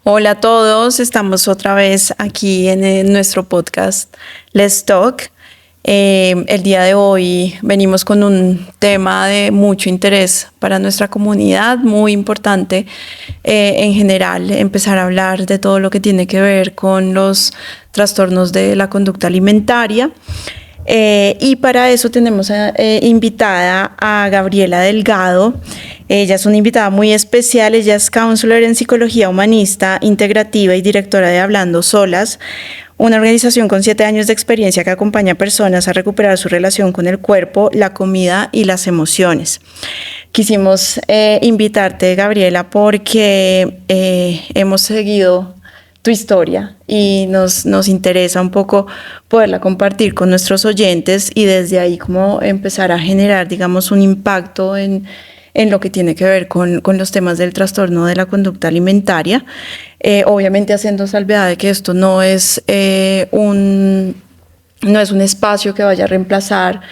Hola a todos, estamos otra vez aquí en nuestro podcast Let's Talk. El día de hoy venimos con un tema de mucho interés para nuestra comunidad, muy importante en general, empezar a hablar de todo lo que tiene que ver con los trastornos de la conducta alimentaria. Y para eso tenemos invitada a Gabriela Delgado. Ella es una invitada muy especial. Ella es counselor en psicología humanista integrativa y directora de Hablando Solas, una organización con 7 años de experiencia que acompaña a personas a recuperar su relación con el cuerpo, la comida y las emociones. Quisimos invitarte, Gabriela, porque hemos seguido tu historia y nos interesa un poco poderla compartir con nuestros oyentes y desde ahí como empezar a generar, digamos, un impacto en lo que tiene que ver con los temas del trastorno de la conducta alimentaria. Obviamente haciendo salvedad de que esto no es un espacio que vaya a reemplazar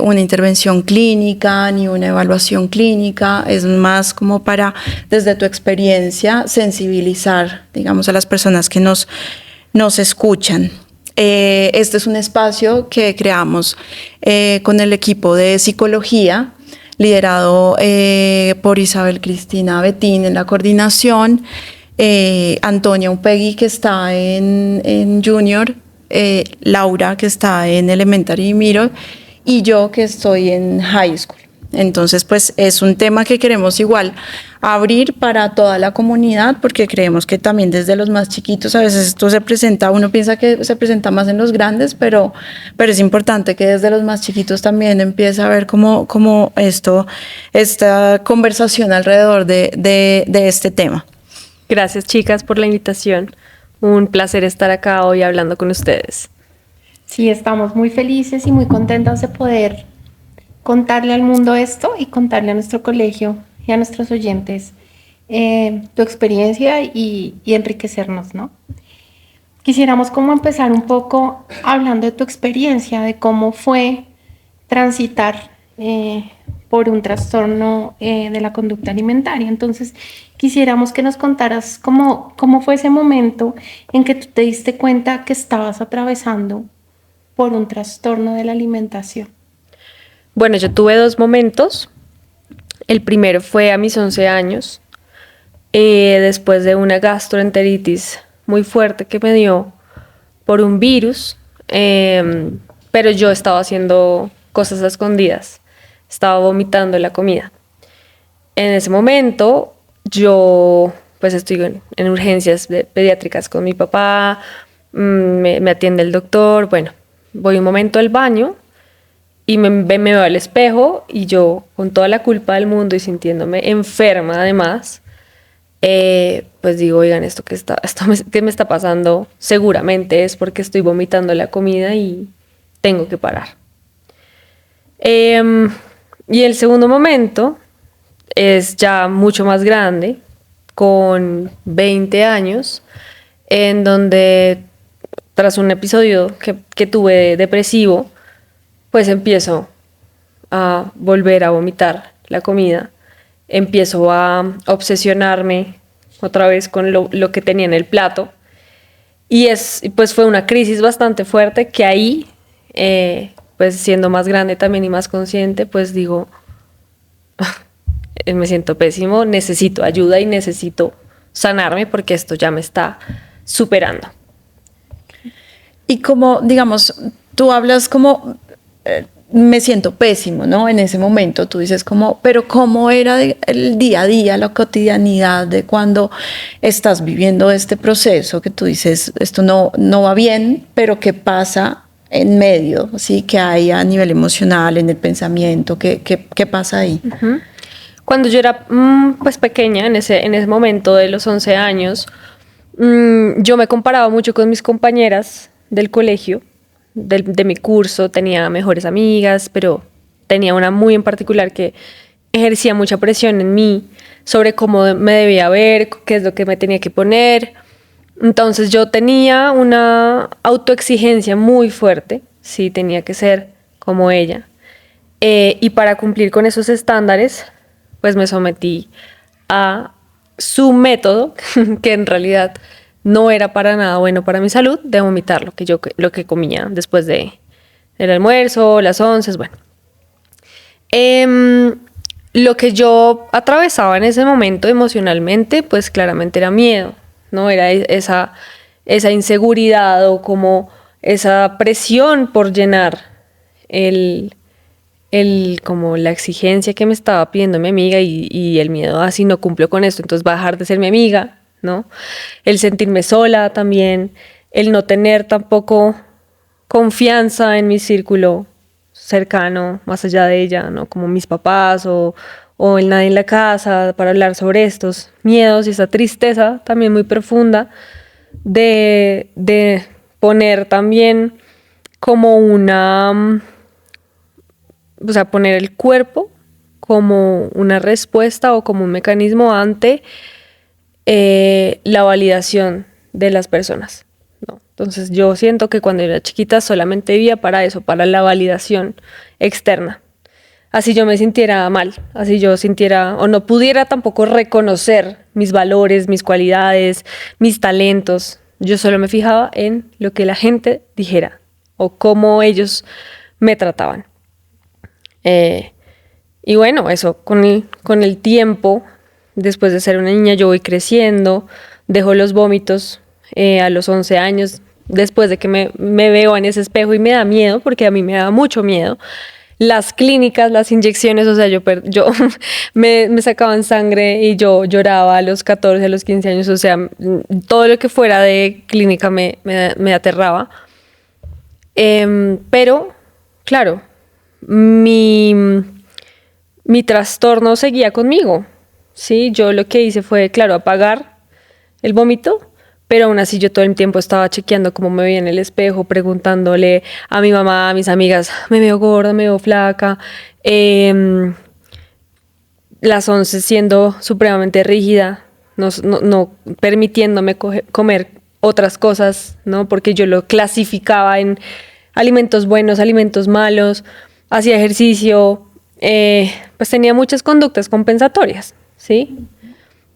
una intervención clínica ni una evaluación clínica, es más como para, desde tu experiencia, sensibilizar, digamos, a las personas que nos escuchan. Este es un espacio que creamos con el equipo de psicología, liderado por Isabel Cristina Betín en la coordinación, Antonia Upegui, que está en Junior, Laura, que está en Elementary y Middle, y yo, que estoy en High School. Entonces, pues es un tema que queremos igual abrir para toda la comunidad, porque creemos que también desde los más chiquitos, a veces esto se presenta, uno piensa que se presenta más en los grandes, pero es importante que desde los más chiquitos también empiece a ver cómo esta conversación alrededor de este tema. Gracias, chicas, por la invitación. Un placer estar acá hoy hablando con ustedes. Sí, estamos muy felices y muy contentas de poder contarle al mundo esto y contarle a nuestro colegio y a nuestros oyentes tu experiencia y enriquecernos, ¿no? Quisiéramos como empezar un poco hablando de tu experiencia, de cómo fue transitar por un trastorno de la conducta alimentaria. Entonces, quisiéramos que nos contaras cómo fue ese momento en que tú te diste cuenta que estabas atravesando por un trastorno de la alimentación. Bueno, yo tuve 2 momentos. El primero fue a mis 11 años, después de una gastroenteritis muy fuerte que me dio por un virus, pero yo estaba haciendo cosas a escondidas, estaba vomitando la comida. En ese momento yo pues estoy en urgencias pediátricas con mi papá, me atiende el doctor, bueno, voy un momento al baño y me veo al espejo y yo con toda la culpa del mundo y sintiéndome enferma además, pues digo, oigan, esto que me está pasando seguramente es porque estoy vomitando la comida y tengo que parar. Y el segundo momento es ya mucho más grande, con 20 años, en donde tras un episodio que tuve depresivo, pues empiezo a volver a vomitar la comida, empiezo a obsesionarme otra vez con lo que tenía en el plato y pues fue una crisis bastante fuerte que ahí, pues siendo más grande también y más consciente, pues digo, me siento pésimo, necesito ayuda y necesito sanarme porque esto ya me está superando. Y como, digamos, tú hablas como, me siento pésimo, ¿no? En ese momento tú dices como, pero ¿cómo era el día a día, la cotidianidad de cuando estás viviendo este proceso que tú dices, esto no va bien, pero qué pasa en medio, ¿sí? ¿Qué hay a nivel emocional, en el pensamiento? ¿Qué pasa ahí? Uh-huh. Cuando yo era pues pequeña, en ese momento de los 11 años, yo me comparaba mucho con mis compañeras del colegio, de mi curso. Tenía mejores amigas, pero tenía una muy en particular que ejercía mucha presión en mí sobre cómo me debía ver, qué es lo que me tenía que poner. Entonces yo tenía una autoexigencia muy fuerte, sí, tenía que ser como ella. Y para cumplir con esos estándares, pues me sometí a su método, que en realidad no era para nada bueno para mi salud, de vomitar lo que comía después del almuerzo, las onces, bueno. Lo que yo atravesaba en ese momento emocionalmente, pues claramente era miedo, ¿no? Era esa inseguridad o como esa presión por llenar como la exigencia que me estaba pidiendo mi amiga y el miedo a si no cumplo con esto, entonces va a dejar de ser mi amiga, ¿no? El sentirme sola también, el no tener tampoco confianza en mi círculo cercano, más allá de ella, ¿no? Como mis papás o el nadie en la casa para hablar sobre estos miedos y esa tristeza también muy profunda de poner también como o sea, poner el cuerpo como una respuesta o como un mecanismo ante la validación de las personas, ¿no? Entonces yo siento que cuando era chiquita solamente vivía para eso, para la validación externa. Así yo me sintiera mal, así yo sintiera o no pudiera tampoco reconocer mis valores, mis cualidades, mis talentos. Yo solo me fijaba en lo que la gente dijera o cómo ellos me trataban. Y bueno, eso con el tiempo, después de ser una niña, yo voy creciendo, dejo los vómitos a los 11 años, después de que me veo en ese espejo y me da miedo, porque a mí me da mucho miedo. Las clínicas, las inyecciones, o sea, yo me sacaban sangre y yo lloraba a los 14, a los 15 años, o sea, todo lo que fuera de clínica me aterraba. Pero, claro, mi trastorno seguía conmigo, ¿sí? Yo lo que hice fue, claro, apagar el vómito, pero aún así yo todo el tiempo estaba chequeando cómo me veía en el espejo, preguntándole a mi mamá, a mis amigas, me veo gorda, me veo flaca, las 11 siendo supremamente rígida, no permitiéndome comer otras cosas, ¿no? Porque yo lo clasificaba en alimentos buenos, alimentos malos, hacía ejercicio, pues tenía muchas conductas compensatorias, ¿sí?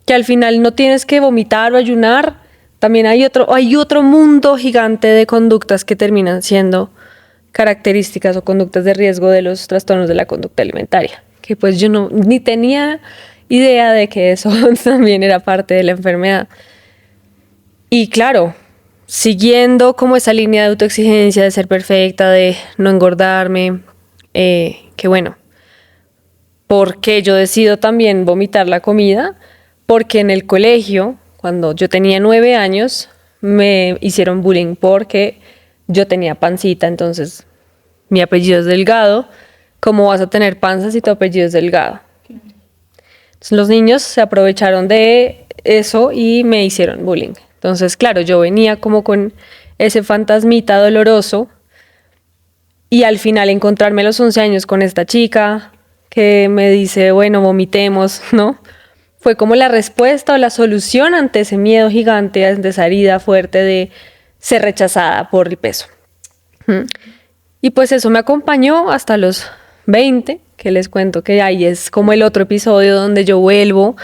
Que al final no tienes que vomitar o ayunar, también hay otro mundo gigante de conductas que terminan siendo características o conductas de riesgo de los trastornos de la conducta alimentaria, que pues yo ni tenía idea de que eso también era parte de la enfermedad. Y claro, siguiendo como esa línea de autoexigencia, de ser perfecta, de no engordarme, que bueno, ¿por qué yo decido también vomitar la comida? Porque en el colegio, cuando yo tenía 9 años, me hicieron bullying porque yo tenía pancita, entonces mi apellido es Delgado. ¿Cómo vas a tener panza si tu apellido es Delgado? Entonces los niños se aprovecharon de eso y me hicieron bullying. Entonces, claro, yo venía como con ese fantasmita doloroso y al final encontrarme a los 11 años con esta chica que me dice, bueno, vomitemos, ¿no? Fue como la respuesta o la solución ante ese miedo gigante, ante esa herida fuerte de ser rechazada por el peso. Y pues eso me acompañó hasta los 20, que les cuento que ahí es como el otro episodio donde yo vuelvo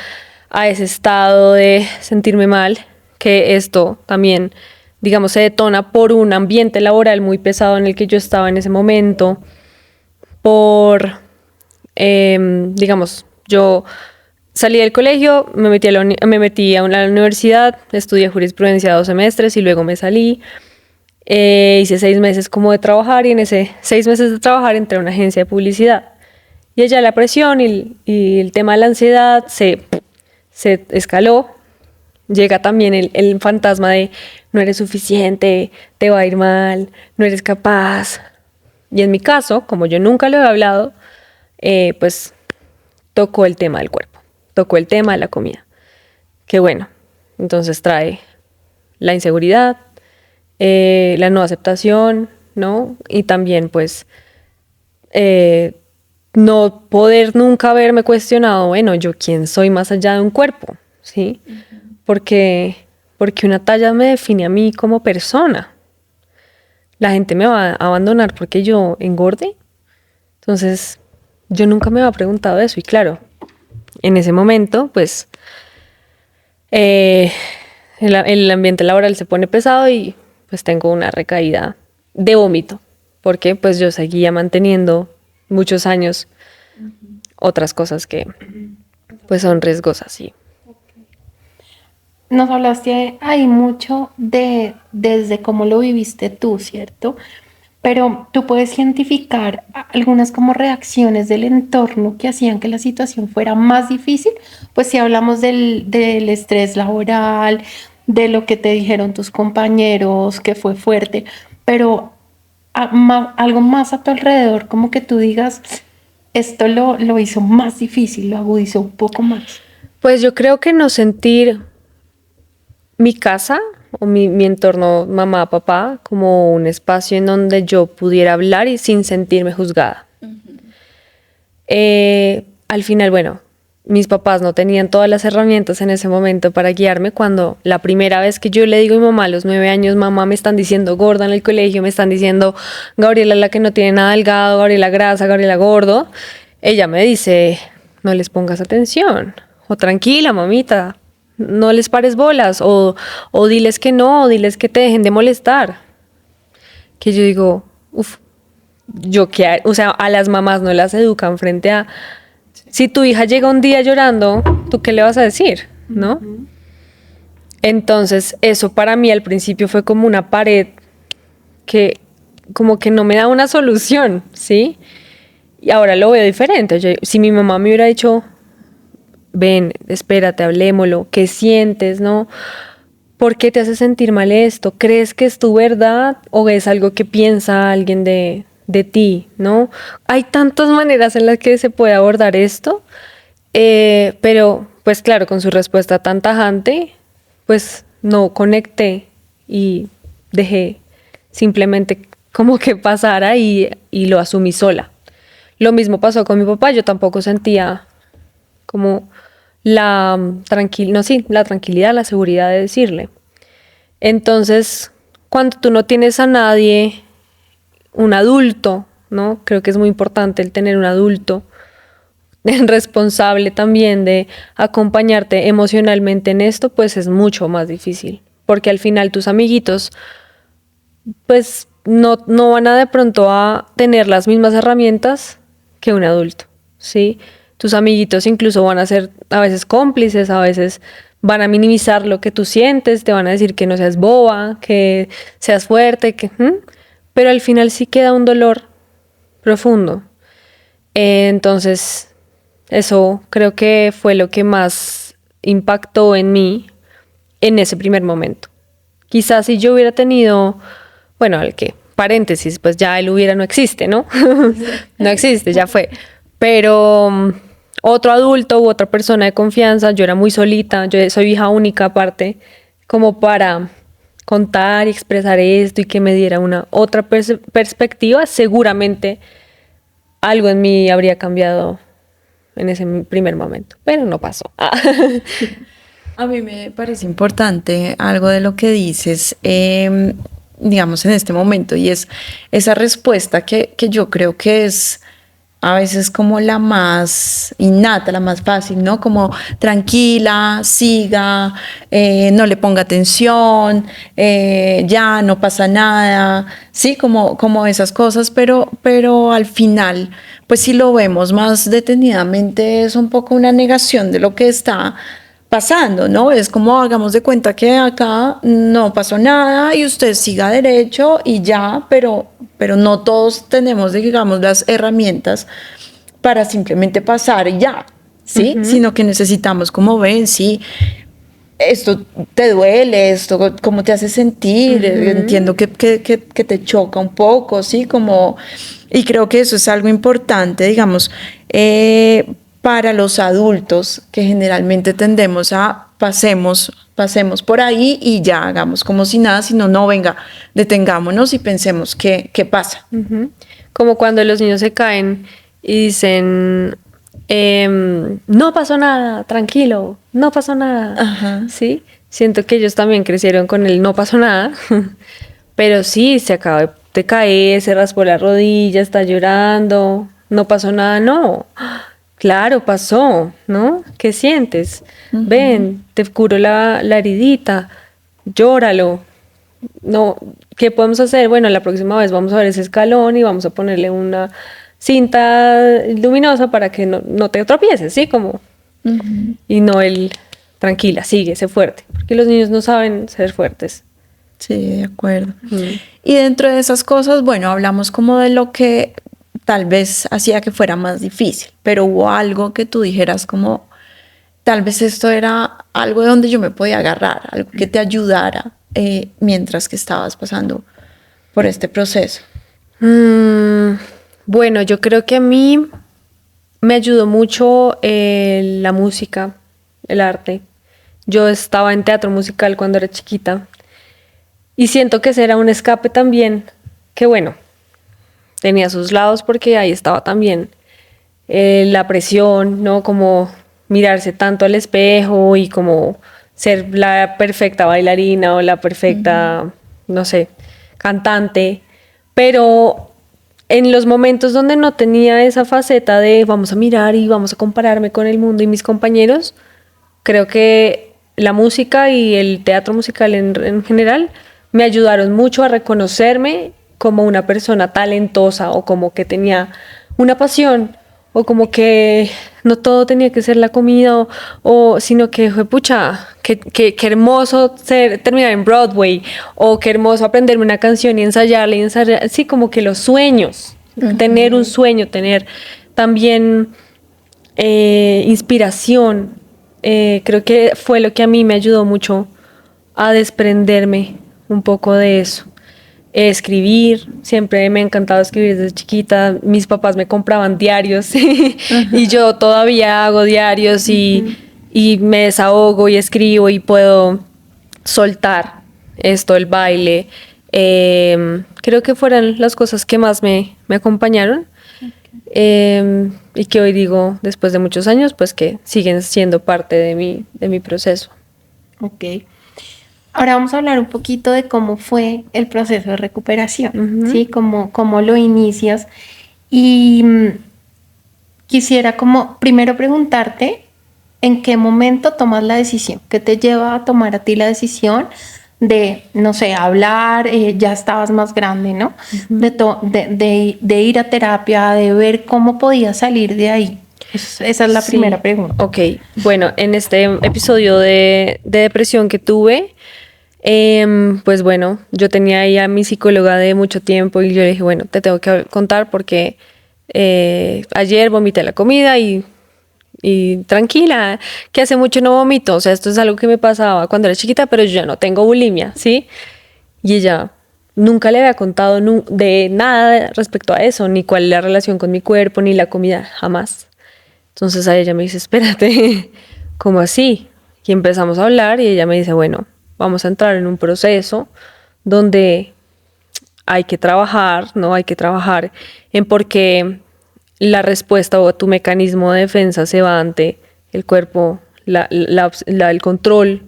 a ese estado de sentirme mal, que esto también, digamos, se detona por un ambiente laboral muy pesado en el que yo estaba en ese momento, digamos, yo salí del colegio, me metí a la universidad, estudié jurisprudencia 2 semestres y luego me salí. Hice 6 meses como de trabajar y en ese 6 meses de trabajar entré a una agencia de publicidad. Y allá la presión y el tema de la ansiedad se escaló. Llega también el fantasma de no eres suficiente, te va a ir mal, no eres capaz. Y en mi caso, como yo nunca lo he hablado, pues tocó el tema del cuerpo, tocó el tema de la comida. Que bueno, entonces trae la inseguridad, la no aceptación, ¿no? Y también pues no poder nunca haberme cuestionado, bueno, yo quién soy más allá de un cuerpo, ¿sí? Porque una talla me define a mí como persona. La gente me va a abandonar porque yo engorde. Entonces, yo nunca me había preguntado eso. Y claro, en ese momento, pues, eh, el ambiente laboral se pone pesado y pues tengo una recaída de vómito, porque pues yo seguía manteniendo muchos años otras cosas que pues son riesgosas, sí. Nos hablaste ahí mucho desde cómo lo viviste tú, ¿cierto? Pero tú puedes identificar algunas como reacciones del entorno que hacían que la situación fuera más difícil. Pues si hablamos del estrés laboral, de lo que te dijeron tus compañeros, que fue fuerte, pero algo más a tu alrededor, como que tú digas, esto lo hizo más difícil, lo agudizó un poco más. Pues yo creo que no sentir mi casa o mi entorno mamá, papá, como un espacio en donde yo pudiera hablar y sin sentirme juzgada. Al final, bueno, mis papás no tenían todas las herramientas en ese momento para guiarme cuando la primera vez que yo le digo a mi mamá a los 9 años, mamá, me están diciendo gorda en el colegio, me están diciendo Gabriela la que no tiene nada delgado, Gabriela grasa, Gabriela gordo, ella me dice, no les pongas atención, o tranquila mamita, no les pares bolas, o diles que no, o diles que te dejen de molestar. Que yo digo, uff, yo qué, o sea, a las mamás no las educan frente a, si tu hija llega un día llorando, ¿tú qué le vas a decir? ¿No? Entonces, eso para mí al principio fue como una pared que como que no me da una solución, ¿sí? Y ahora lo veo diferente. Si mi mamá me hubiera dicho, ven, espérate, hablémoslo, ¿qué sientes, no? ¿Por qué te hace sentir mal esto? ¿Crees que es tu verdad o es algo que piensa alguien de ti, no? Hay tantas maneras en las que se puede abordar esto, pero pues claro, con su respuesta tan tajante, pues no conecté y dejé simplemente como que pasara y lo asumí sola. Lo mismo pasó con mi papá, yo tampoco sentía como la tranquilidad, la seguridad de decirle. Entonces, cuando tú no tienes a nadie, un adulto, ¿no? Creo que es muy importante el tener un adulto responsable también de acompañarte emocionalmente en esto, pues es mucho más difícil, porque al final tus amiguitos, pues no van a de pronto a tener las mismas herramientas que un adulto, ¿sí? Tus amiguitos incluso van a ser a veces cómplices, a veces van a minimizar lo que tú sientes, te van a decir que no seas boba, que seas fuerte, pero al final sí queda un dolor profundo. Entonces, eso creo que fue lo que más impactó en mí en ese primer momento. Quizás si yo hubiera tenido, bueno, paréntesis, pues ya el hubiera no existe, ¿no? No existe, ya fue. Pero otro adulto u otra persona de confianza, yo era muy solita, yo soy hija única aparte, como para contar y expresar esto y que me diera una otra perspectiva, seguramente algo en mí habría cambiado en ese primer momento, pero no pasó. A mí me parece importante algo de lo que dices, digamos, en este momento, y es esa respuesta que yo creo que es a veces como la más innata, la más fácil, ¿no? Como tranquila, siga, no le ponga atención, ya no pasa nada, sí, como esas cosas, pero al final, pues si lo vemos más detenidamente, es un poco una negación de lo que está pasando, ¿no? Es como hagamos de cuenta que acá no pasó nada y usted siga derecho y ya, pero no todos tenemos, digamos, las herramientas para simplemente pasar y ya, ¿sí? Sino que necesitamos, como ven, sí, esto te duele, esto cómo te hace sentir, entiendo que te choca un poco, ¿sí? Y creo que eso es algo importante, digamos, para los adultos, que generalmente tendemos a pasemos por ahí y ya hagamos como si nada, sino no, venga, detengámonos y pensemos qué pasa. Como cuando los niños se caen y dicen, no pasó nada, tranquilo, no pasó nada. Ajá. ¿Sí? Siento que ellos también crecieron con el no pasó nada, pero sí, se acaba de caer, se raspó la rodilla, está llorando, no pasó nada, no. Claro, pasó, ¿no? ¿Qué sientes? Ven, te curo la heridita, llóralo. No, ¿qué podemos hacer? Bueno, la próxima vez vamos a ver ese escalón y vamos a ponerle una cinta luminosa para que no te tropieces, ¿sí? Como, y no tranquila, sigue, sé fuerte, porque los niños no saben ser fuertes. Sí, de acuerdo. Y dentro de esas cosas, bueno, hablamos como de lo que tal vez hacía que fuera más difícil, pero hubo algo que tú dijeras como, tal vez esto era algo de donde yo me podía agarrar, algo que te ayudara mientras que estabas pasando por este proceso. Bueno, yo creo que a mí me ayudó mucho la música, el arte. Yo estaba en teatro musical cuando era chiquita y siento que ese era un escape también, que bueno, tenía sus lados porque ahí estaba también la presión, ¿no? Como mirarse tanto al espejo y como ser la perfecta bailarina o la perfecta, no sé, cantante. Pero en los momentos donde no tenía esa faceta de vamos a mirar y vamos a compararme con el mundo y mis compañeros, creo que la música y el teatro musical en general me ayudaron mucho a reconocerme como una persona talentosa o como que tenía una pasión o como que no todo tenía que ser la comida sino que pucha, qué hermoso terminar en Broadway o qué hermoso aprenderme una canción y ensayarla y ensayar, sí, como que los sueños, tener un sueño, tener también inspiración, creo que fue lo que a mí me ayudó mucho a desprenderme un poco de eso. Escribir, siempre me ha encantado escribir desde chiquita. Mis papás me compraban diarios y yo todavía hago diarios y me desahogo y escribo y puedo soltar esto, el baile. Creo que fueron las cosas que más me acompañaron y que hoy digo, después de muchos años, pues que siguen siendo parte de mi proceso. Ok. Ahora vamos a hablar un poquito de cómo fue el proceso de recuperación, ¿sí? Cómo lo inicias. Y quisiera como primero preguntarte en qué momento tomas la decisión, qué te lleva a tomar a ti la decisión de, no sé, hablar, ya estabas más grande, ¿no? De ir a terapia, de ver cómo podías salir de ahí. Esa es la primera pregunta. Ok, bueno, en este episodio de depresión que tuve, pues bueno, yo tenía ahí a mi psicóloga de mucho tiempo y yo le dije, bueno, te tengo que contar porque ayer vomité la comida y tranquila, que hace mucho no vomito, o sea, esto es algo que me pasaba cuando era chiquita, pero yo ya no tengo bulimia, ¿sí? Y ella nunca le había contado de nada respecto a eso, ni cuál es la relación con mi cuerpo, ni la comida, jamás. Entonces a ella me dice, espérate, ¿cómo así? Y empezamos a hablar y ella me dice, bueno, vamos a entrar en un proceso donde hay que trabajar, ¿no? Hay que trabajar en por qué la respuesta o tu mecanismo de defensa se va ante el cuerpo, el control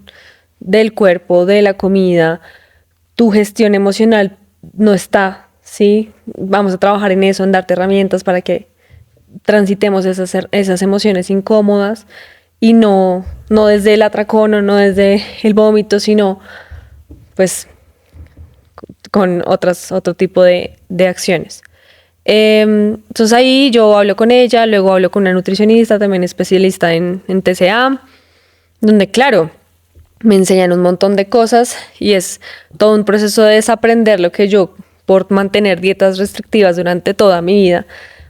del cuerpo, de la comida, tu gestión emocional no está, ¿sí? Vamos a trabajar en eso, en darte herramientas para que transitemos esas emociones incómodas y no desde el atracón o no desde el vómito, sino pues con otro tipo de acciones. Entonces ahí yo hablo con ella, luego hablo con una nutricionista, también especialista en TCA, donde claro, me enseñan un montón de cosas y es todo un proceso de desaprender lo que yo, por mantener dietas restrictivas durante toda mi vida,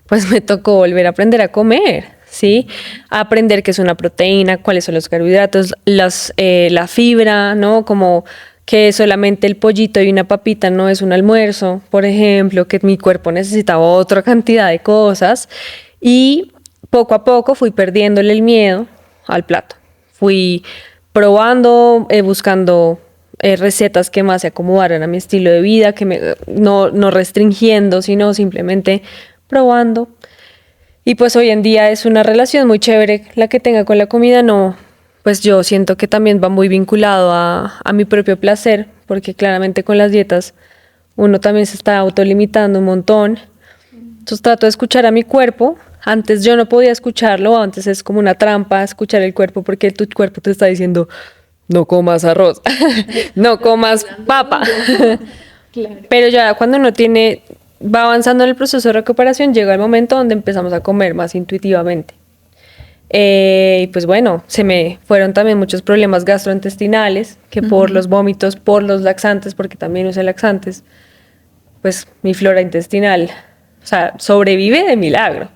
pues me tocó volver a aprender a comer, ¿sí? A aprender qué es una proteína, cuáles son los carbohidratos, la fibra, ¿no? Como que solamente el pollito y una papita no es un almuerzo, por ejemplo, que mi cuerpo necesitaba otra cantidad de cosas. Y poco a poco fui perdiéndole el miedo al plato. Fui probando, buscando recetas que más se acomodaran a mi estilo de vida, que no restringiendo, sino simplemente probando. Y pues hoy en día es una relación muy chévere la que tenga con la comida, no, pues yo siento que también va muy vinculado a mi propio placer, porque claramente con las dietas uno también se está autolimitando un montón. Entonces trato de escuchar a mi cuerpo, Antes yo no podía escucharlo, antes es como una trampa escuchar el cuerpo porque tu cuerpo te está diciendo, no comas arroz, no comas papa. Claro. Pero ya cuando uno va avanzando en el proceso de recuperación, llega el momento donde empezamos a comer más intuitivamente. Y pues bueno, se me fueron también muchos problemas gastrointestinales, que por los vómitos, por los laxantes, porque también usé laxantes, pues mi flora intestinal, o sea, sobrevive de milagro.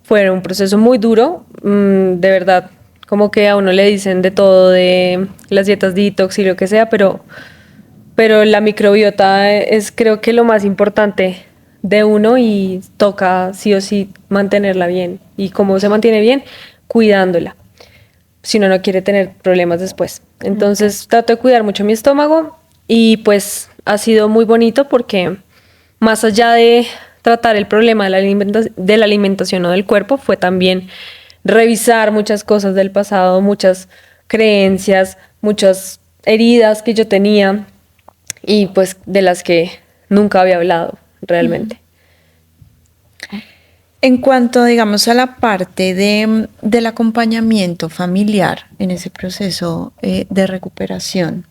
Fue un proceso muy duro, de verdad, como que a uno le dicen de todo, de las dietas detox y lo que sea, pero la microbiota es creo que lo más importante de uno y toca sí o sí mantenerla bien. ¿Y cómo se mantiene bien? Cuidándola, si uno no quiere tener problemas después. Entonces trato de cuidar mucho mi estómago y pues ha sido muy bonito porque más allá de tratar el problema de la alimentación o del cuerpo, fue también revisar muchas cosas del pasado, muchas creencias, muchas heridas que yo tenía y pues de las que nunca había hablado realmente. En cuanto, digamos, a la parte del acompañamiento familiar en ese proceso de recuperación,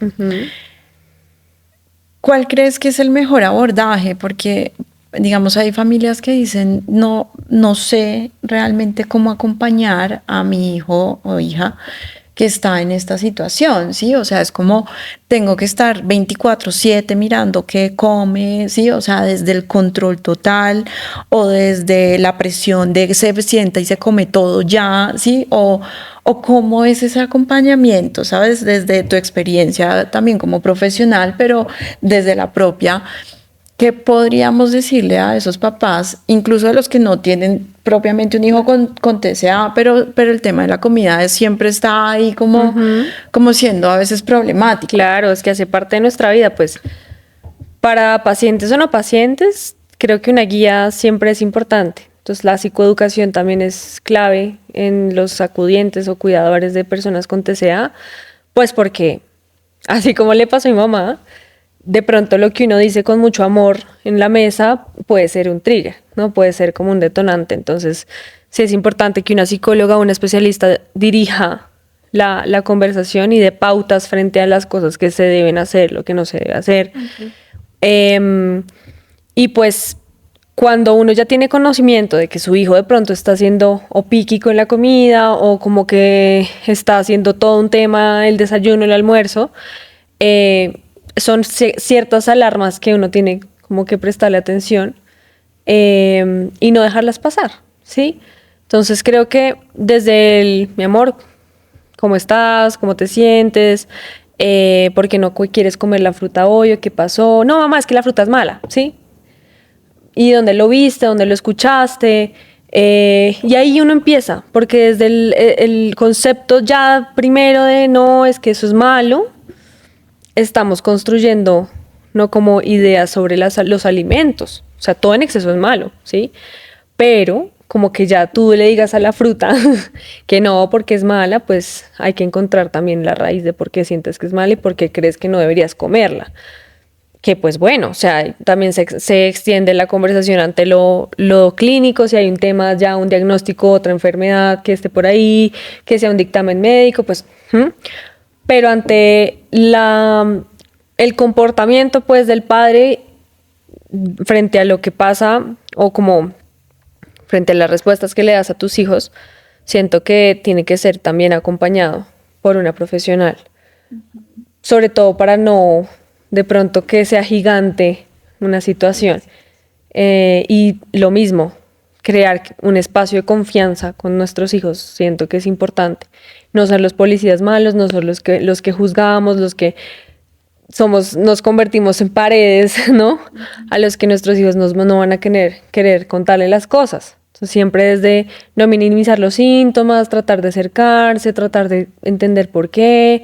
¿cuál crees que es el mejor abordaje? Porque, digamos, hay familias que dicen, no sé realmente cómo acompañar a mi hijo o hija que está en esta situación, ¿sí? O sea, es como tengo que estar 24/7 mirando qué come, ¿sí? O sea, desde el control total o desde la presión de que se sienta y se come todo ya, ¿sí? O cómo es ese acompañamiento, ¿sabes? Desde tu experiencia también como profesional, pero desde la propia. ¿Qué podríamos decirle a esos papás, incluso a los que no tienen propiamente un hijo con TCA, pero el tema de la comida siempre está ahí como siendo a veces problemático? Claro, es que hace parte de nuestra vida, pues para pacientes o no pacientes, creo que una guía siempre es importante. Entonces la psicoeducación también es clave en los acudientes o cuidadores de personas con TCA, pues porque así como le pasó a mi mamá, de pronto lo que uno dice con mucho amor en la mesa puede ser un trigger, ¿no? Puede ser como un detonante. Entonces, sí es importante que una psicóloga o un especialista dirija la conversación y dé pautas frente a las cosas que se deben hacer, lo que no se debe hacer. Y pues, cuando uno ya tiene conocimiento de que su hijo de pronto está haciendo o piqui con la comida o como que está haciendo todo un tema, el desayuno, el almuerzo, son ciertas alarmas que uno tiene como que prestarle atención y no dejarlas pasar, ¿sí? Entonces creo que desde mi amor, ¿cómo estás? ¿Cómo te sientes? ¿Por qué no quieres comer la fruta hoy? ¿O qué pasó? No, mamá, es que la fruta es mala, ¿sí? ¿Y dónde lo viste? ¿Dónde lo escuchaste? Y ahí uno empieza, porque desde el concepto ya primero de no, es que eso es malo, estamos construyendo no como ideas sobre los alimentos. O sea, todo en exceso es malo, ¿sí? Pero como que ya tú le digas a la fruta que no porque es mala, pues hay que encontrar también la raíz de por qué sientes que es mala y por qué crees que no deberías comerla. Que pues bueno, o sea, también se extiende la conversación ante lo clínico, si hay un tema ya, un diagnóstico, otra enfermedad que esté por ahí, que sea un dictamen médico, pues... Pero ante el comportamiento pues del padre frente a lo que pasa o como frente a las respuestas que le das a tus hijos, siento que tiene que ser también acompañado por una profesional. Sobre todo para no de pronto que sea gigante una situación. Y lo mismo, crear un espacio de confianza con nuestros hijos, siento que es importante. No ser los policías malos, no ser los que juzgamos, los que nos convertimos en paredes, ¿no? A los que nuestros hijos no van a querer contarle las cosas. Entonces, siempre desde no minimizar los síntomas, tratar de acercarse, tratar de entender por qué.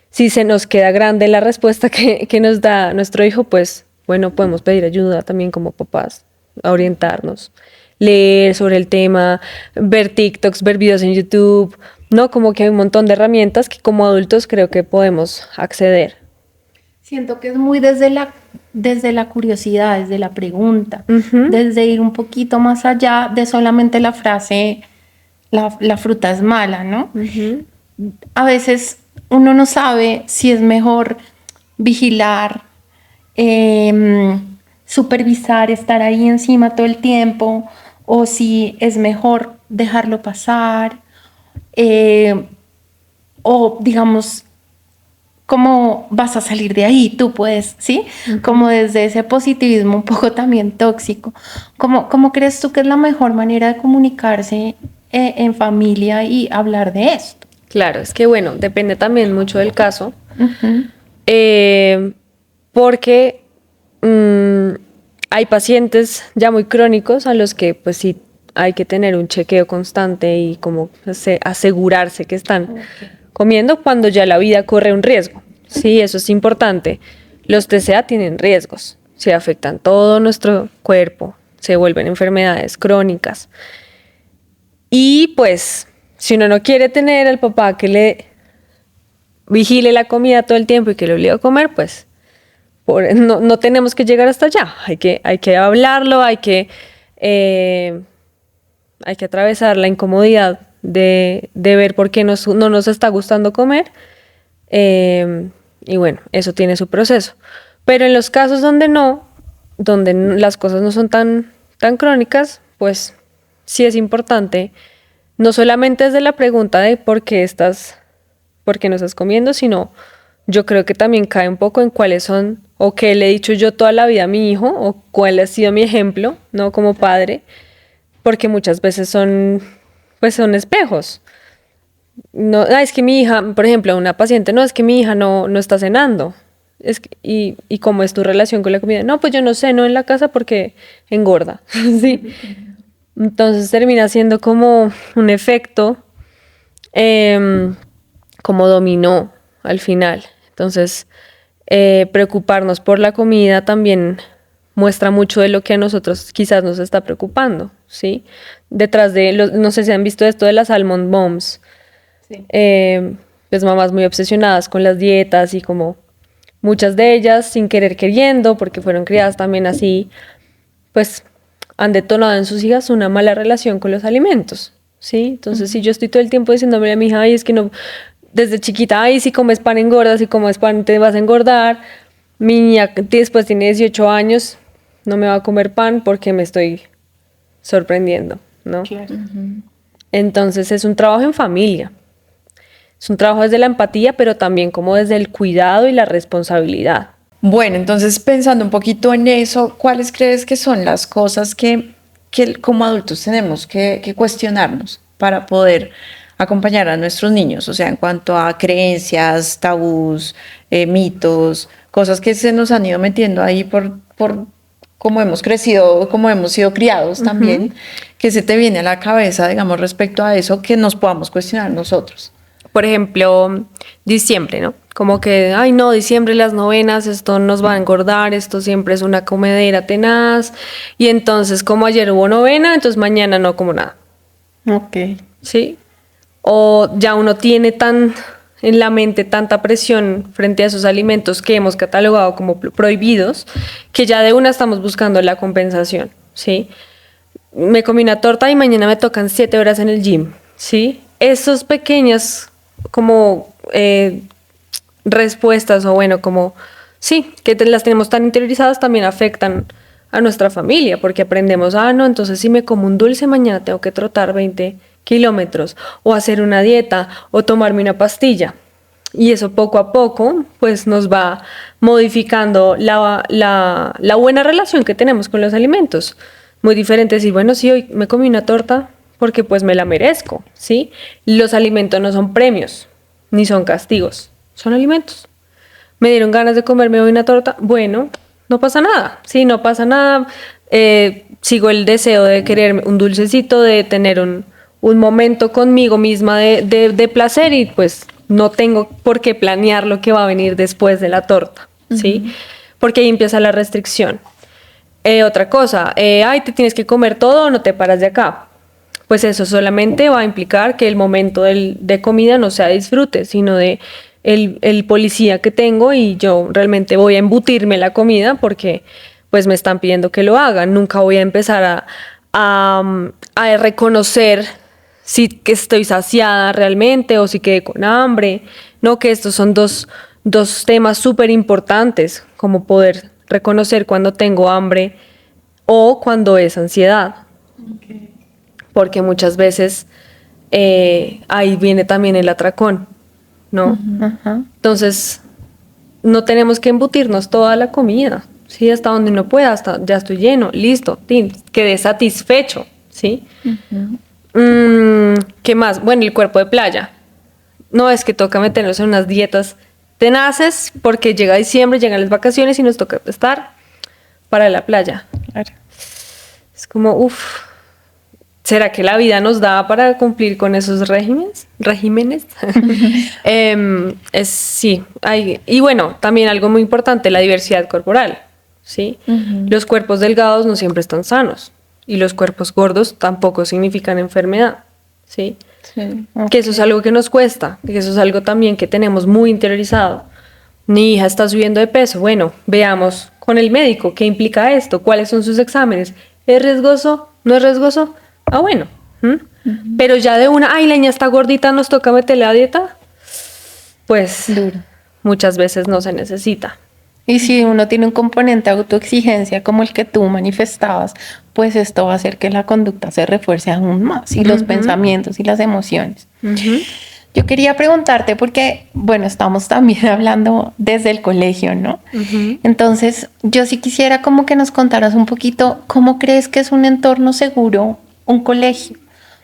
Si se nos queda grande la respuesta que nos da nuestro hijo, pues, bueno, podemos pedir ayuda también como papás, a orientarnos, leer sobre el tema, ver TikToks, ver videos en YouTube, ¿no? Como que hay un montón de herramientas que como adultos creo que podemos acceder. Siento que es muy desde la desde la curiosidad, desde la pregunta, Ujú. desde ir un poquito más allá de solamente la frase, la fruta es mala, ¿no? Ujú. A veces uno no sabe si es mejor vigilar, supervisar, estar ahí encima todo el tiempo, o si es mejor dejarlo pasar, eh, o digamos, cómo vas a salir de ahí, tú puedes, ¿sí? Como desde ese positivismo un poco también tóxico. ¿Cómo crees tú que es la mejor manera de comunicarse en familia y hablar de esto? Claro, es que bueno, depende también mucho del caso, Ujú. eh, porque hay pacientes ya muy crónicos a los que pues sí hay que tener un chequeo constante y como asegurarse que están comiendo cuando ya la vida corre un riesgo. Sí, eso es importante. Los TCA tienen riesgos, se afectan todo nuestro cuerpo, se vuelven enfermedades crónicas. Y pues, si uno no quiere tener al papá que le vigile la comida todo el tiempo y que le obligue a comer, pues no tenemos que llegar hasta allá. Hay que hablarlo, eh, hay que atravesar la incomodidad de ver por qué no nos está gustando comer. Y bueno, eso tiene su proceso. Pero en los casos donde las cosas no son tan crónicas, pues sí es importante, no solamente desde la pregunta de por qué no estás comiendo, sino yo creo que también cae un poco en cuáles son, o qué le he dicho yo toda la vida a mi hijo, o cuál ha sido mi ejemplo, ¿no? Como padre, porque muchas veces pues son espejos. No, es que mi hija, por ejemplo, una paciente, no, es que mi hija no está cenando. ¿Y cómo es tu relación con la comida? No, pues yo no ceno en la casa porque engorda. Sí. Entonces termina siendo como un efecto, como dominó al final. Entonces, preocuparnos por la comida también muestra mucho de lo que a nosotros quizás nos está preocupando, ¿sí? Detrás no sé si han visto esto de las almond bombs, Sí. pues mamás muy obsesionadas con las dietas y como muchas de ellas sin querer queriendo, porque fueron criadas también así, pues han detonado en sus hijas una mala relación con los alimentos, ¿sí? Entonces, si yo estoy todo el tiempo diciéndome a mi hija, ay, es que no, desde chiquita, ay, si comes pan engordas, si comes pan te vas a engordar, mi niña después tiene 18 años, no me va a comer pan porque me estoy sorprendiendo, ¿no? Claro. Entonces es un trabajo en familia. Es un trabajo desde la empatía, pero también como desde el cuidado y la responsabilidad. Bueno, entonces pensando un poquito en eso, ¿cuáles crees que son las cosas que como adultos tenemos que cuestionarnos para poder acompañar a nuestros niños? O sea, en cuanto a creencias, tabús, mitos, cosas que se nos han ido metiendo ahí por cómo hemos crecido, cómo hemos sido criados también, que se te viene a la cabeza, digamos, respecto a eso, que nos podamos cuestionar nosotros. Por ejemplo, diciembre, ¿no? Como que, ay no, diciembre las novenas, esto nos va a engordar, esto siempre es una comedera tenaz. Y entonces, como ayer hubo novena, entonces mañana no como nada, Ok. ¿sí? O ya uno tiene en la mente tanta presión frente a esos alimentos que hemos catalogado como prohibidos, que ya de una estamos buscando la compensación, ¿sí? Me comí una torta y mañana me tocan 7 horas en el gym, ¿sí? Esos pequeños como respuestas o bueno, como sí, que las tenemos tan interiorizadas también afectan a nuestra familia porque aprendemos, no, entonces si me como un dulce mañana tengo que trotar 20 kilómetros o hacer una dieta o tomarme una pastilla. Y eso poco a poco pues nos va modificando la buena relación que tenemos con los alimentos. Muy diferente decir, bueno, sí, hoy me comí una torta porque pues me la merezco, ¿sí? Los alimentos no son premios, ni son castigos, son alimentos. Me dieron ganas de comerme hoy una torta, bueno, no pasa nada, sí, no pasa nada. Sigo el deseo de querer un dulcecito, de tener un momento conmigo misma de placer y pues no tengo por qué planear lo que va a venir después de la torta, ¿sí? Porque ahí empieza la restricción. Otra cosa, ay, te tienes que comer todo o no te paras de acá. Pues eso solamente va a implicar que el momento de comida no sea disfrute, sino de el policía que tengo y yo realmente voy a embutirme la comida porque pues me están pidiendo que lo haga. Nunca voy a empezar a reconocer si que estoy saciada realmente o si quedé con hambre. No, que estos son dos temas súper importantes, como poder reconocer cuando tengo hambre o cuando es ansiedad. Okay. Porque muchas veces ahí viene también el atracón, ¿no? Ajá. Entonces, no tenemos que embutirnos toda la comida, ¿sí? Hasta donde no pueda, hasta ya estoy lleno, listo, tin, quedé satisfecho, ¿sí? ¿Qué más? Bueno, el cuerpo de playa. No, es que toca meternos en unas dietas tenaces porque llega diciembre, llegan las vacaciones y nos toca estar para la playa. Claro. Es como, uff, ¿será que la vida nos da para cumplir con esos regímenes? Sí, y bueno, también algo muy importante, la diversidad corporal, ¿sí? Los cuerpos delgados no siempre están sanos y los cuerpos gordos tampoco significan enfermedad, ¿sí? Sí. Que eso es algo que nos cuesta, que eso es algo también que tenemos muy interiorizado. Mi hija está subiendo de peso, bueno, veamos con el médico qué implica esto, cuáles son sus exámenes, ¿es riesgoso? ¿No es riesgoso? Ah, bueno. Pero ya de una, ay, la niña está gordita, nos toca meterle a dieta, pues Duro. muchas veces no se necesita. Y si uno tiene un componente de autoexigencia como el que tú manifestabas, pues esto va a hacer que la conducta se refuerce aún más y los pensamientos y las emociones. Yo quería preguntarte porque, bueno, estamos también hablando desde el colegio, ¿no? Entonces, yo sí quisiera como que nos contaras un poquito cómo crees que es un entorno seguro, un colegio,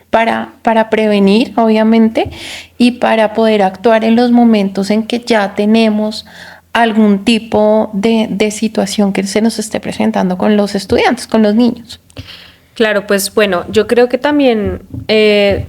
para prevenir, obviamente, y para poder actuar en los momentos en que ya tenemos algún tipo de situación que se nos esté presentando con los estudiantes, con los niños. Claro, pues bueno, yo creo que también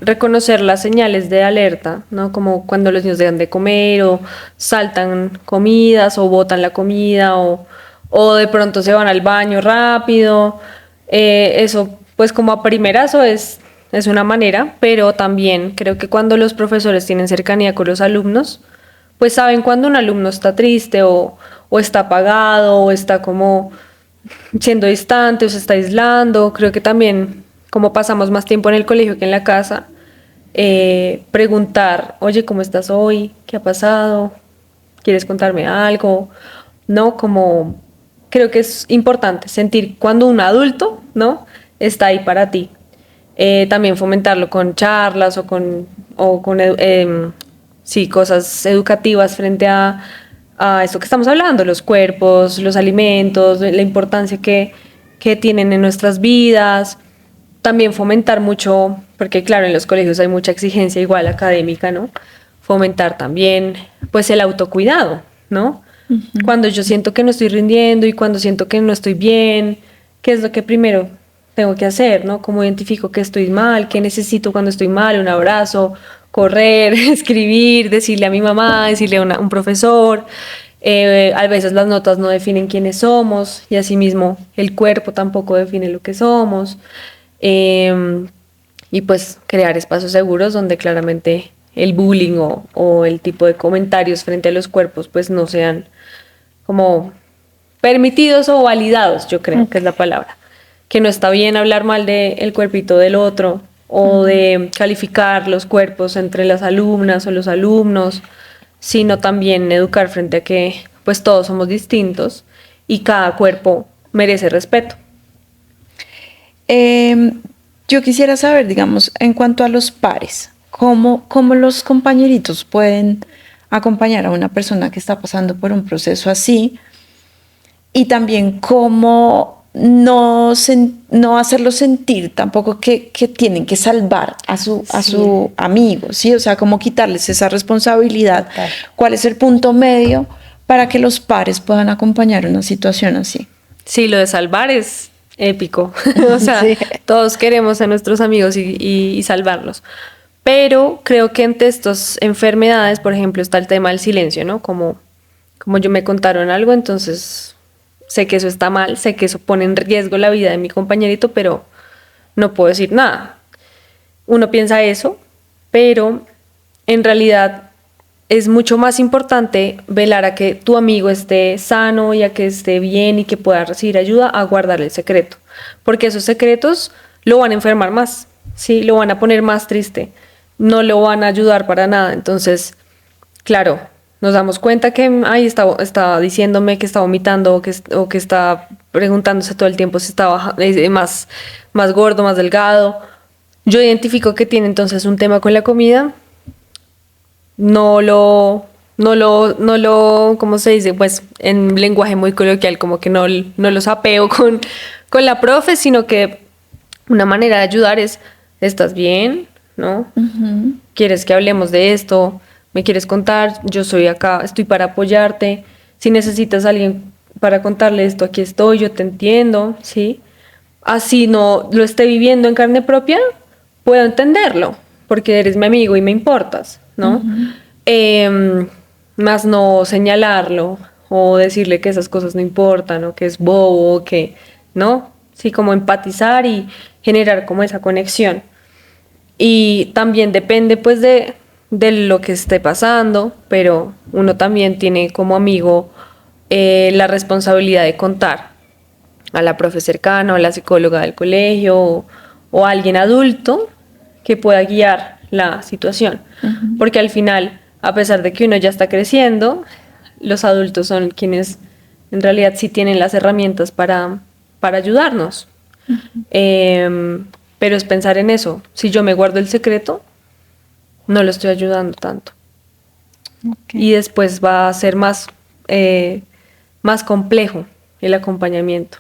reconocer las señales de alerta, ¿no? Como cuando los niños dejan de comer o saltan comidas o botan la comida o de pronto se van al baño rápido. Eso, pues como a primerazo es una manera, pero también creo que cuando los profesores tienen cercanía con los alumnos, pues saben cuando un alumno está triste o está apagado o está como siendo distante o se está aislando. Creo que también, como pasamos más tiempo en el colegio que en la casa, preguntar, oye, ¿cómo estás hoy? ¿Qué ha pasado? ¿Quieres contarme algo? ¿No? Como creo que es importante sentir cuando un adulto, ¿no?, está ahí para ti. También fomentarlo con charlas o con sí, cosas educativas frente a esto que estamos hablando, los cuerpos, los alimentos, la importancia que tienen en nuestras vidas. También fomentar mucho, porque claro, en los colegios hay mucha exigencia igual académica, ¿no? Fomentar también, pues, el autocuidado, ¿no? Cuando yo siento que no estoy rindiendo y cuando siento que no estoy bien, ¿qué es lo que primero tengo que hacer, ¿no? ¿Cómo identifico que estoy mal? ¿Qué necesito cuando estoy mal? Un abrazo, correr, escribir, decirle a mi mamá, decirle a un profesor. A veces las notas no definen quiénes somos y asimismo el cuerpo tampoco define lo que somos. Y pues crear espacios seguros donde claramente el bullying o el tipo de comentarios frente a los cuerpos pues no sean como permitidos o validados, yo creo que es la palabra. Que no está bien hablar mal del cuerpito del otro o de calificar los cuerpos entre las alumnas o los alumnos, sino también educar frente a que pues todos somos distintos y cada cuerpo merece respeto. Yo quisiera saber, digamos, en cuanto a los pares, ¿cómo los compañeritos pueden acompañar a una persona que está pasando por un proceso así? Y también cómo no hacerlo sentir tampoco que tienen que salvar a su amigo, ¿sí? O sea, cómo quitarles esa responsabilidad. Claro. ¿Cuál es el punto medio para que los pares puedan acompañar una situación así? Sí, lo de salvar es épico. O sea, Sí. todos queremos a nuestros amigos y salvarlos. Pero creo que ante estas enfermedades, por ejemplo, está el tema del silencio, ¿no? Como yo me contaron algo, entonces sé que eso está mal, sé que eso pone en riesgo la vida de mi compañerito, pero no puedo decir nada. Uno piensa eso, pero en realidad es mucho más importante velar a que tu amigo esté sano y a que esté bien y que pueda recibir ayuda a guardar el secreto, porque esos secretos lo van a enfermar más, ¿sí? Lo van a poner más triste, no lo van a ayudar para nada. Entonces, claro, nos damos cuenta que está diciéndome que está vomitando o que está preguntándose todo el tiempo si está más gordo, más delgado. Yo identifico que tiene entonces un tema con la comida. ¿Cómo se dice? Pues en lenguaje muy coloquial, como que no los apeo con la profe, sino que una manera de ayudar es, ¿estás bien? ¿No? ¿Quieres que hablemos de esto? ¿Me quieres contar? Yo soy acá, estoy para apoyarte. Si necesitas a alguien para contarle esto, aquí estoy, yo te entiendo, ¿sí? Así no lo esté viviendo en carne propia, puedo entenderlo, porque eres mi amigo y me importas, ¿no? Más no señalarlo o decirle que esas cosas no importan o que es bobo o que, ¿no? Sí, como empatizar y generar como esa conexión. Y también depende pues de lo que esté pasando, pero uno también tiene como amigo la responsabilidad de contar a la profe cercana o a la psicóloga del colegio o a alguien adulto que pueda guiar la situación. Porque al final, a pesar de que uno ya está creciendo, los adultos son quienes en realidad sí tienen las herramientas para ayudarnos. Pero es pensar en eso. Si yo me guardo el secreto, no lo estoy ayudando tanto. Y después va a ser más complejo el acompañamiento.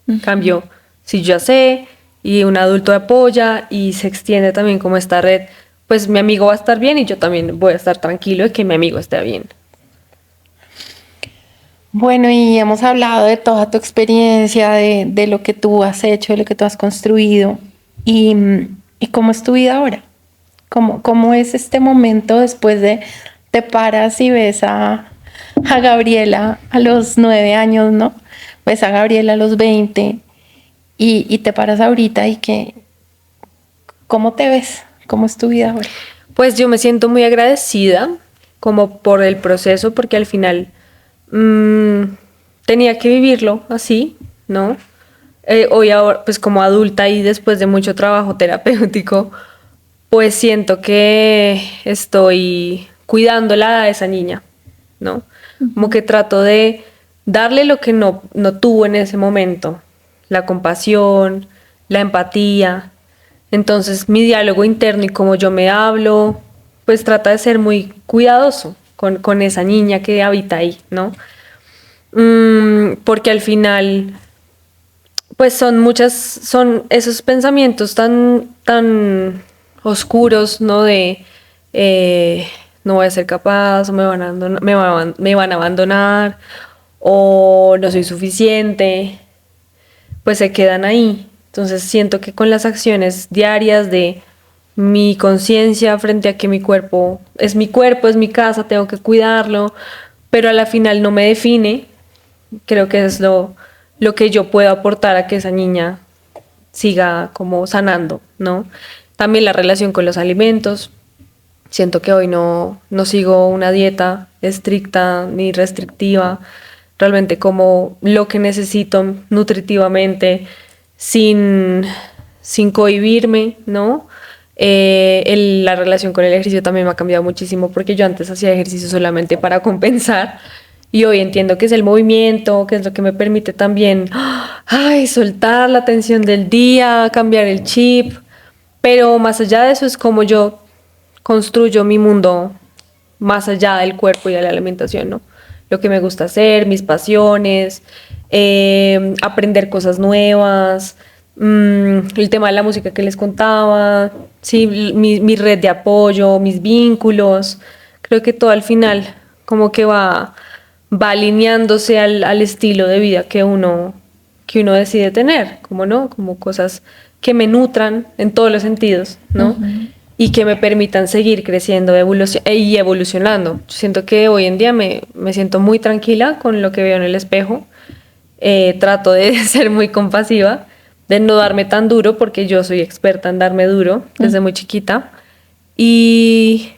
En cambio, si yo ya sé y un adulto apoya y se extiende también como esta red, pues mi amigo va a estar bien y yo también voy a estar tranquilo de que mi amigo esté bien. Bueno, y hemos hablado de toda tu experiencia, de lo que tú has hecho, de lo que tú has construido. ¿Y cómo es tu vida ahora? ¿Cómo es este momento después de te paras y ves a Gabriela a los 9 años, ¿no? Ves a Gabriela a los 20 y te paras ahorita ¿cómo te ves? ¿Cómo es tu vida ahora? Pues yo me siento muy agradecida como por el proceso, porque al final tenía que vivirlo así, ¿no? Hoy ahora, pues como adulta y después de mucho trabajo terapéutico, pues siento que estoy cuidándola a esa niña, ¿no? Como que trato de darle lo que no tuvo en ese momento, la compasión, la empatía. Entonces mi diálogo interno y cómo yo me hablo, pues trata de ser muy cuidadoso con esa niña que habita ahí, ¿no? Porque al final, pues son esos pensamientos tan oscuros, ¿no? De no voy a ser capaz, o me van a abandonar, o no soy suficiente, pues se quedan ahí. Entonces siento que con las acciones diarias de mi conciencia frente a que mi cuerpo, es mi casa, tengo que cuidarlo, pero a la final no me define, creo que es lo que yo puedo aportar a que esa niña siga como sanando, ¿no? También la relación con los alimentos. Siento que hoy no sigo una dieta estricta ni restrictiva, realmente como lo que necesito nutritivamente, sin cohibirme, ¿no? La relación con el ejercicio también me ha cambiado muchísimo, porque yo antes hacía ejercicio solamente para compensar y hoy entiendo que es el movimiento, que es lo que me permite también soltar la tensión del día, cambiar el chip, pero más allá de eso es como yo construyo mi mundo más allá del cuerpo y de la alimentación, ¿no? Lo que me gusta hacer, mis pasiones, aprender cosas nuevas, el tema de la música que les contaba, sí, mi red de apoyo, mis vínculos. Creo que todo al final como que va alineándose al estilo de vida que uno decide tener, como no, como cosas que me nutran en todos los sentidos, ¿no? Y que me permitan seguir creciendo y evolucionando. Yo siento que hoy en día me siento muy tranquila con lo que veo en el espejo. Trato de ser muy compasiva, de no darme tan duro, porque yo soy experta en darme duro desde muy chiquita. Y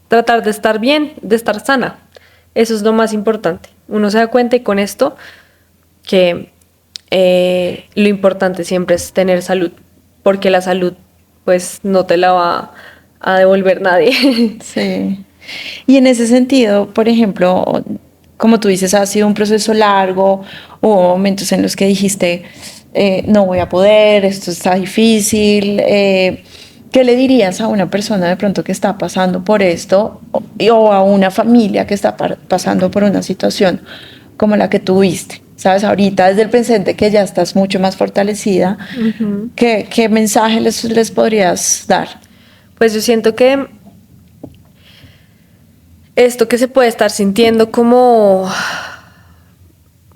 tratar de estar bien, de estar sana. Eso es lo más importante. Uno se da cuenta y con esto que lo importante siempre es tener salud, porque la salud pues no te la va a devolver nadie. Sí. Y en ese sentido, por ejemplo, como tú dices, ha sido un proceso largo, hubo momentos en los que dijiste, no voy a poder, esto está difícil. ¿Qué le dirías a una persona de pronto que está pasando por esto o a una familia que está pasando por una situación como la que tuviste? Sabes, ahorita desde el presente que ya estás mucho más fortalecida, ¿qué mensaje les podrías dar? Pues yo siento que esto que se puede estar sintiendo como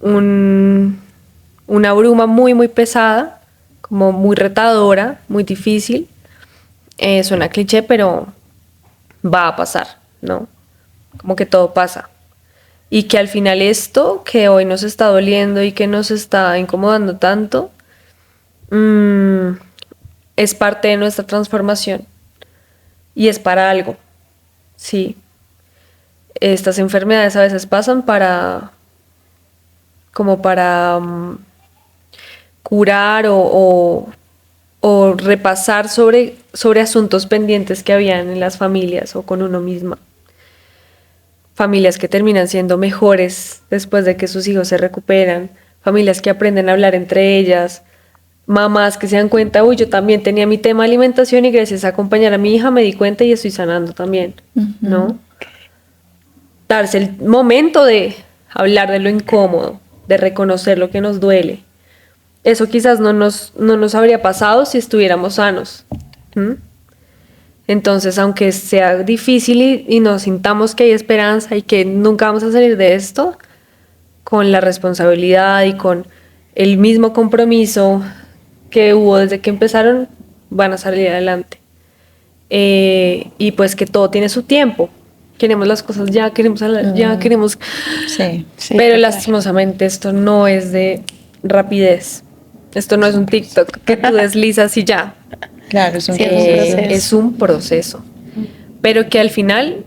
una bruma muy, muy pesada, como muy retadora, muy difícil, suena cliché, pero va a pasar, ¿no? Como que todo pasa. Y que al final esto que hoy nos está doliendo y que nos está incomodando tanto, es parte de nuestra transformación y es para algo, sí. Estas enfermedades a veces pasan como para curar o repasar sobre asuntos pendientes que habían en las familias o con uno misma. Familias que terminan siendo mejores después de que sus hijos se recuperan, familias que aprenden a hablar entre ellas, mamás que se dan cuenta, uy, yo también tenía mi tema de alimentación y gracias a acompañar a mi hija me di cuenta y estoy sanando también, ¿no? Darse el momento de hablar de lo incómodo, de reconocer lo que nos duele. Eso quizás no nos habría pasado si estuviéramos sanos. Entonces, aunque sea difícil y nos sintamos que hay esperanza y que nunca vamos a salir de esto, con la responsabilidad y con el mismo compromiso que hubo desde que empezaron, van a salir adelante. Y pues que todo tiene su tiempo. Queremos las cosas ya, queremos... Sí, pero lastimosamente esto no es de rapidez. Esto no es un TikTok que tú deslizas y ya. Claro, es un proceso. Es un proceso. Pero que al final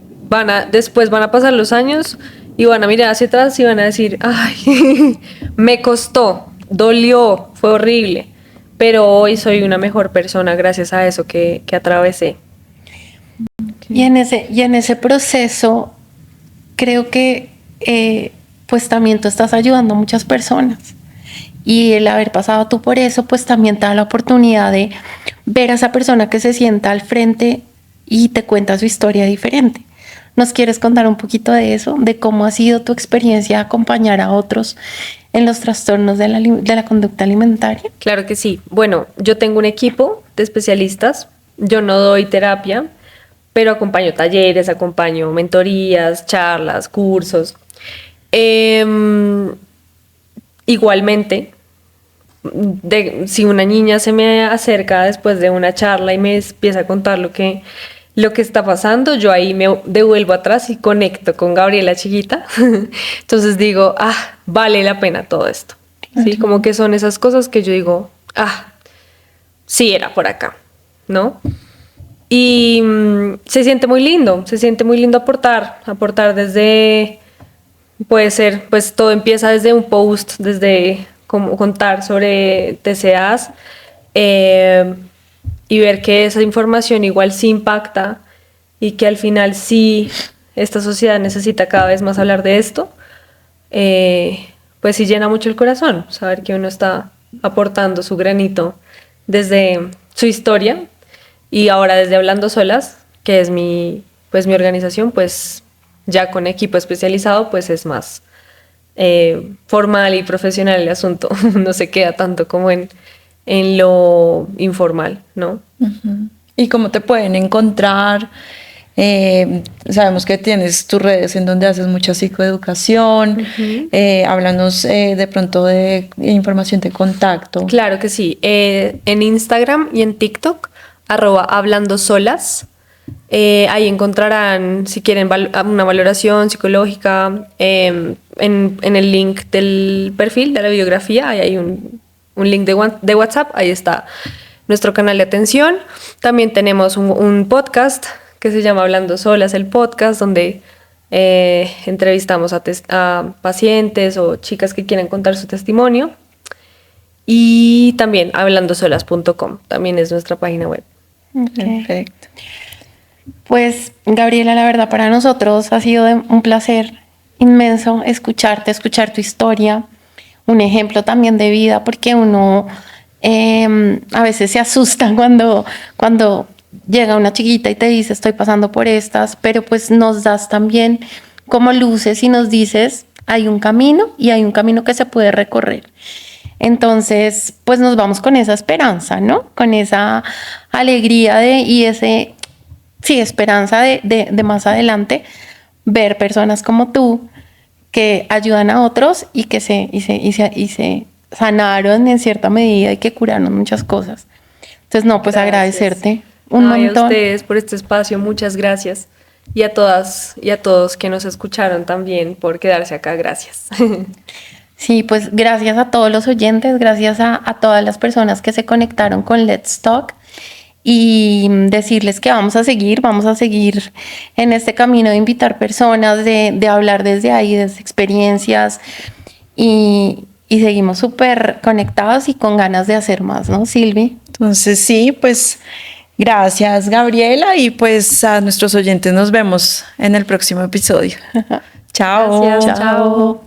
después van a pasar los años y van a mirar hacia atrás y van a decir, ay, me costó, dolió, fue horrible, pero hoy soy una mejor persona gracias a eso que atravesé. Y en ese proceso creo que pues también tú estás ayudando a muchas personas. Y el haber pasado tú por eso, pues también te da la oportunidad de ver a esa persona que se sienta al frente y te cuenta su historia diferente. ¿Nos quieres contar un poquito de eso? De cómo ha sido tu experiencia de acompañar a otros en los trastornos de la conducta alimentaria. Claro que sí. Bueno, yo tengo un equipo de especialistas. Yo no doy terapia, pero acompaño talleres, acompaño mentorías, charlas, cursos. Igualmente, si una niña se me acerca después de una charla y me empieza a contar lo que está pasando, yo ahí me devuelvo atrás y conecto con Gabriela chiquita. Entonces digo, vale la pena todo esto. ¿Sí? Como que son esas cosas que yo digo, sí era por acá, ¿no? Y se siente muy lindo aportar desde, puede ser, pues todo empieza desde un post, desde como contar sobre TCAs y ver que esa información igual sí impacta y que al final sí esta sociedad necesita cada vez más hablar de esto, pues sí llena mucho el corazón saber que uno está aportando su granito desde su historia y ahora desde Hablando Solas, que es mi organización, pues ya con equipo especializado, pues es más formal y profesional el asunto. No se queda tanto como en lo informal, ¿no? ¿Y cómo te pueden encontrar? Sabemos que tienes tus redes en donde haces mucha psicoeducación. Háblanos de pronto de información de contacto. Claro que sí. En Instagram y en TikTok, @hablandosolas. Ahí encontrarán, si quieren, una valoración psicológica. En el link del perfil, de la biografía, ahí hay un link de WhatsApp. Ahí está nuestro canal de atención. También tenemos un podcast que se llama Hablando Solas, el podcast, donde entrevistamos a pacientes o chicas que quieren contar su testimonio. Y también hablandosolas.com, también es nuestra página web. Perfecto. Pues Gabriela, la verdad para nosotros ha sido un placer inmenso escucharte, escuchar tu historia, un ejemplo también de vida, porque uno a veces se asusta cuando llega una chiquita y te dice estoy pasando por estas, pero pues nos das también como luces y nos dices hay un camino y hay un camino que se puede recorrer. Entonces, pues nos vamos con esa esperanza, ¿no? Con esa alegría esperanza de más adelante ver personas como tú que ayudan a otros y que se sanaron en cierta medida y que curaron muchas cosas. Entonces, no, pues Gracias. agradecerte un montón. A ustedes por este espacio, muchas gracias. Y a todas y a todos que nos escucharon también por quedarse acá, gracias. Sí, pues gracias a todos los oyentes, gracias a todas las personas que se conectaron con Let's Talk y decirles que vamos a seguir en este camino de invitar personas, de hablar desde ahí, desde experiencias y seguimos súper conectados y con ganas de hacer más, ¿no, Silvi? Entonces sí, pues gracias Gabriela y pues a nuestros oyentes nos vemos en el próximo episodio. Chao. Gracias, chao.